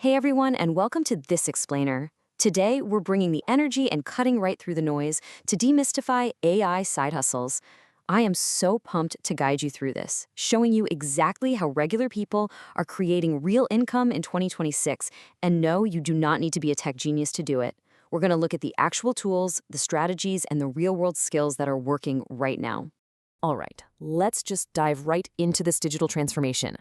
Hey everyone, and welcome to This Explainer. Today, we're bringing the energy and cutting right through the noise to demystify AI side hustles. I am so pumped to guide you through this, showing you exactly how regular people are creating real income in 2026. And no, you do not need to be a tech genius to do it. We're going to look at the actual tools, the strategies, and the real-world skills that are working right now. All right, let's just dive right into this digital transformation.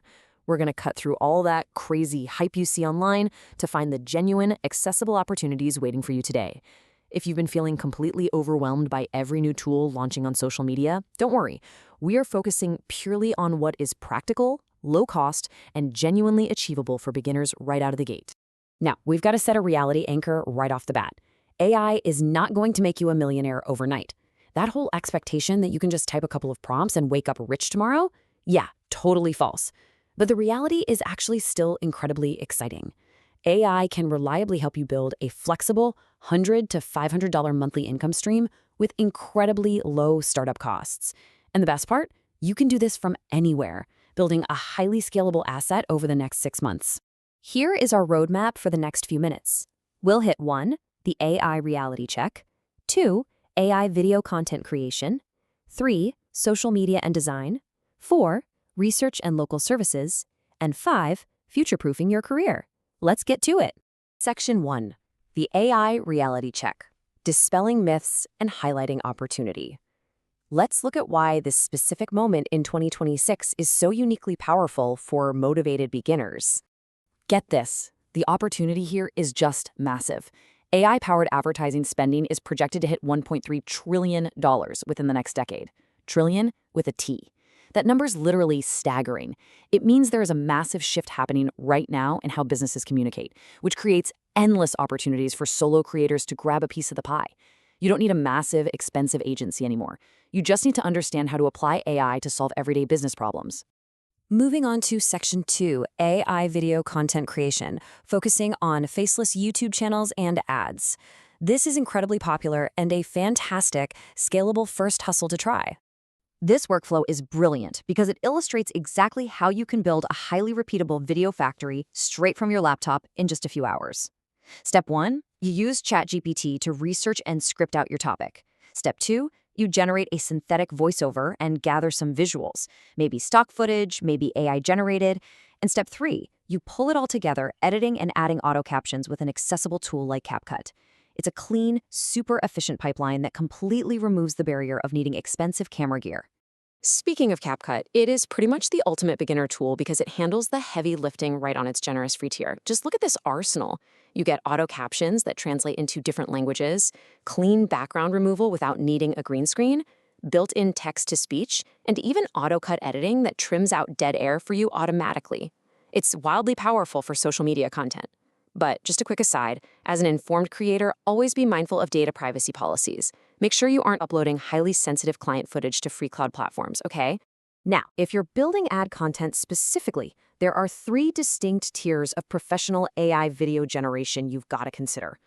We're going to cut through all that crazy hype you see online to find the genuine, accessible opportunities waiting for you today. If you've been feeling completely overwhelmed by every new tool launching on social media, don't worry. We are focusing purely on what is practical, low cost, and genuinely achievable for beginners right out of the gate. Now, we've got to set a reality anchor right off the bat. AI is not going to make you a millionaire overnight. That whole expectation that you can just type a couple of prompts and wake up rich tomorrow? Yeah, totally false. But the reality is actually still incredibly exciting. AI can reliably help you build a flexible $100 to $500 monthly income stream with incredibly low startup costs. And the best part? You can do this from anywhere, building a highly scalable asset over the next 6 months. Here is our roadmap for the next few minutes. We'll hit 1, the AI reality check, 2, AI video content creation, 3, social media and design, 4, research and local services, and 5, future-proofing your career. Let's get to it. Section 1, the AI reality check, dispelling myths and highlighting opportunity. Let's look at why this specific moment in 2026 is so uniquely powerful for motivated beginners. Get this, the opportunity here is just massive. AI-powered advertising spending is projected to hit $1.3 trillion within the next decade. Trillion with a T. That number's literally staggering. It means there is a massive shift happening right now in how businesses communicate, which creates endless opportunities for solo creators to grab a piece of the pie. You don't need a massive, expensive agency anymore. You just need to understand how to apply AI to solve everyday business problems. Moving on to Section 2, AI video content creation, focusing on faceless YouTube channels and ads. This is incredibly popular and a fantastic, scalable first hustle to try. This workflow is brilliant because it illustrates exactly how you can build a highly repeatable video factory straight from your laptop in just a few hours. Step 1, you use ChatGPT to research and script out your topic. Step 2, you generate a synthetic voiceover and gather some visuals, maybe stock footage, maybe AI generated. And step 3, you pull it all together, editing and adding auto captions with an accessible tool like CapCut. It's a clean, super efficient pipeline that completely removes the barrier of needing expensive camera gear. Speaking of CapCut, it is pretty much the ultimate beginner tool because it handles the heavy lifting right on its generous free tier. Just look at this arsenal. You get auto captions that translate into different languages, clean background removal without needing a green screen, built-in text-to-speech, and even auto-cut editing that trims out dead air for you automatically. It's wildly powerful for social media content. But just a quick aside, as an informed creator, always be mindful of data privacy policies. Make sure you aren't uploading highly sensitive client footage to free cloud platforms, okay? Now, if you're building ad content specifically, there are 3 distinct tiers of professional AI video generation you've got to consider.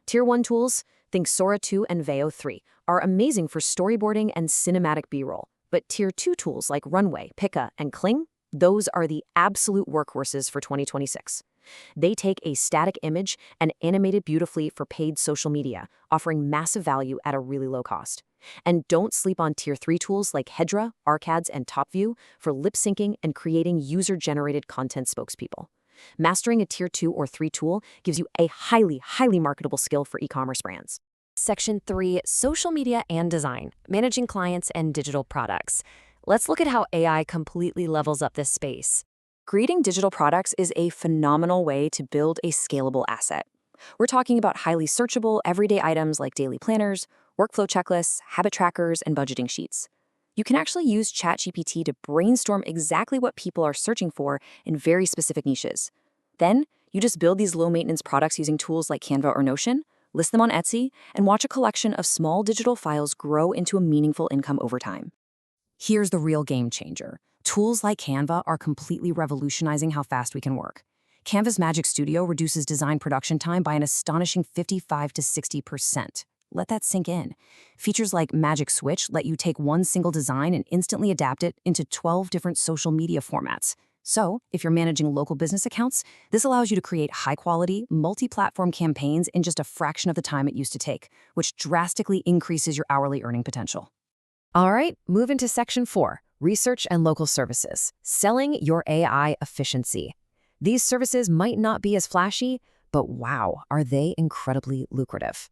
Tier 1 tools, think Sora 2 and Veo 3, are amazing for storyboarding and cinematic B-roll. But Tier 2 tools like Runway, Pika, and Kling, those are the absolute workhorses for 2026. They take a static image and animate it beautifully for paid social media, offering massive value at a really low cost. And don't sleep on Tier 3 tools like Hedra, Arcads, and TopView for lip syncing and creating user-generated content spokespeople. Mastering a Tier 2 or 3 tool gives you a highly marketable skill for e-commerce brands. Section 3, social media and design, managing clients and digital products. Let's look at how AI completely levels up this space. Creating digital products is a phenomenal way to build a scalable asset. We're talking about highly searchable, everyday items like daily planners, workflow checklists, habit trackers, and budgeting sheets. You can actually use ChatGPT to brainstorm exactly what people are searching for in very specific niches. Then, you just build these low-maintenance products using tools like Canva or Notion, list them on Etsy, and watch a collection of small digital files grow into a meaningful income over time. Here's the real game changer. Tools like Canva are completely revolutionizing how fast we can work. Canva's Magic Studio reduces design production time by an astonishing 55 to 60%. Let that sink in. Features like Magic Switch let you take one single design and instantly adapt it into 12 different social media formats. So, if you're managing local business accounts, this allows you to create high-quality, multi-platform campaigns in just a fraction of the time it used to take, which drastically increases your hourly earning potential. All right, move into Section 4, Research and Local Services, selling your AI efficiency. These services might not be as flashy, but wow, are they incredibly lucrative.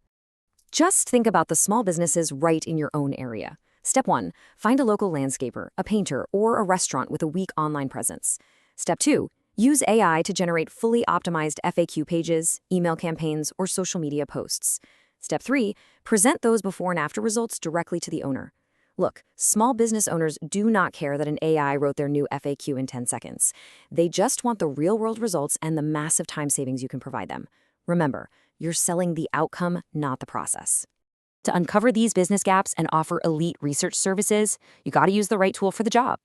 Just think about the small businesses right in your own area. Step 1, find a local landscaper, a painter, or a restaurant with a weak online presence. Step 2, use AI to generate fully optimized FAQ pages, email campaigns, or social media posts. Step 3, present those before and after results directly to the owner. Look, small business owners do not care that an AI wrote their new FAQ in 10 seconds. They just want the real-world results and the massive time savings you can provide them. Remember, you're selling the outcome, not the process. To uncover these business gaps and offer elite research services, you got to use the right tool for the job.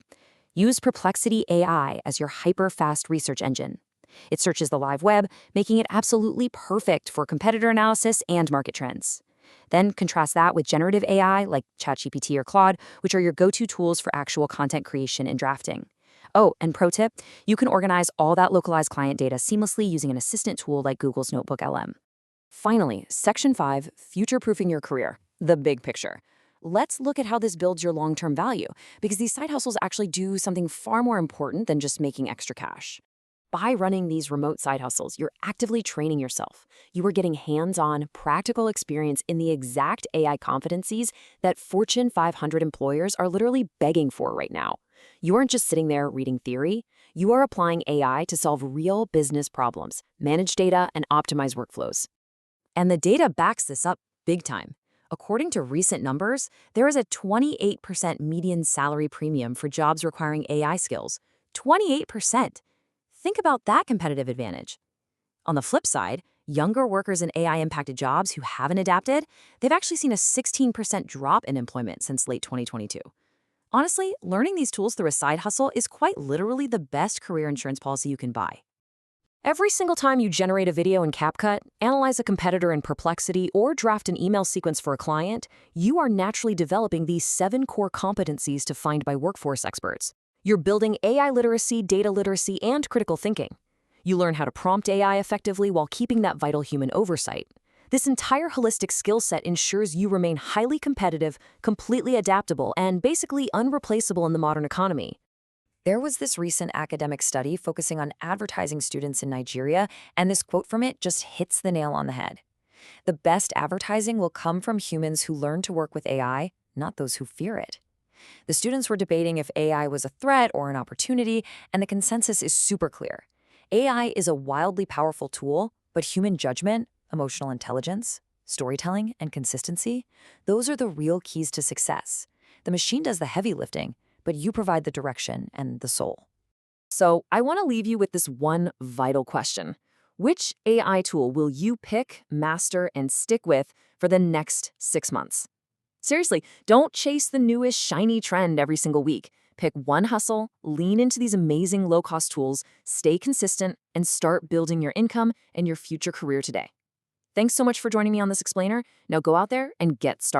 Use Perplexity AI as your hyper-fast research engine. It searches the live web, making it absolutely perfect for competitor analysis and market trends. Then contrast that with generative AI like ChatGPT or Claude, which are your go-to tools for actual content creation and drafting. Oh, and pro tip, you can organize all that localized client data seamlessly using an assistant tool like Google's Notebook LM. Finally, Section 5, future-proofing your career, the big picture. Let's look at how this builds your long-term value, because these side hustles actually do something far more important than just making extra cash. By running these remote side hustles, you're actively training yourself. You are getting hands-on, practical experience in the exact AI competencies that Fortune 500 employers are literally begging for right now. You aren't just sitting there reading theory. You are applying AI to solve real business problems, manage data, and optimize workflows. And the data backs this up big time. According to recent numbers, there is a 28% median salary premium for jobs requiring AI skills. 28%! Think about that competitive advantage. On the flip side, younger workers in AI-impacted jobs who haven't adapted, they've actually seen a 16% drop in employment since late 2022. Honestly, learning these tools through a side hustle is quite literally the best career insurance policy you can buy. Every single time you generate a video in CapCut, analyze a competitor in Perplexity, or draft an email sequence for a client, you are naturally developing these 7 core competencies defined by workforce experts. You're building AI literacy, data literacy, and critical thinking. You learn how to prompt AI effectively while keeping that vital human oversight. This entire holistic skill set ensures you remain highly competitive, completely adaptable, and basically unreplaceable in the modern economy. There was this recent academic study focusing on advertising students in Nigeria, and this quote from it just hits the nail on the head. The best advertising will come from humans who learn to work with AI, not those who fear it. The students were debating if AI was a threat or an opportunity, and the consensus is super clear. AI is a wildly powerful tool, but human judgment, emotional intelligence, storytelling, and consistency, those are the real keys to success. The machine does the heavy lifting, but you provide the direction and the soul. So I want to leave you with this one vital question. Which AI tool will you pick, master, and stick with for the next 6 months? Seriously, don't chase the newest shiny trend every single week. Pick one hustle, lean into these amazing low-cost tools, stay consistent, and start building your income and your future career today. Thanks so much for joining me on this explainer. Now go out there and get started.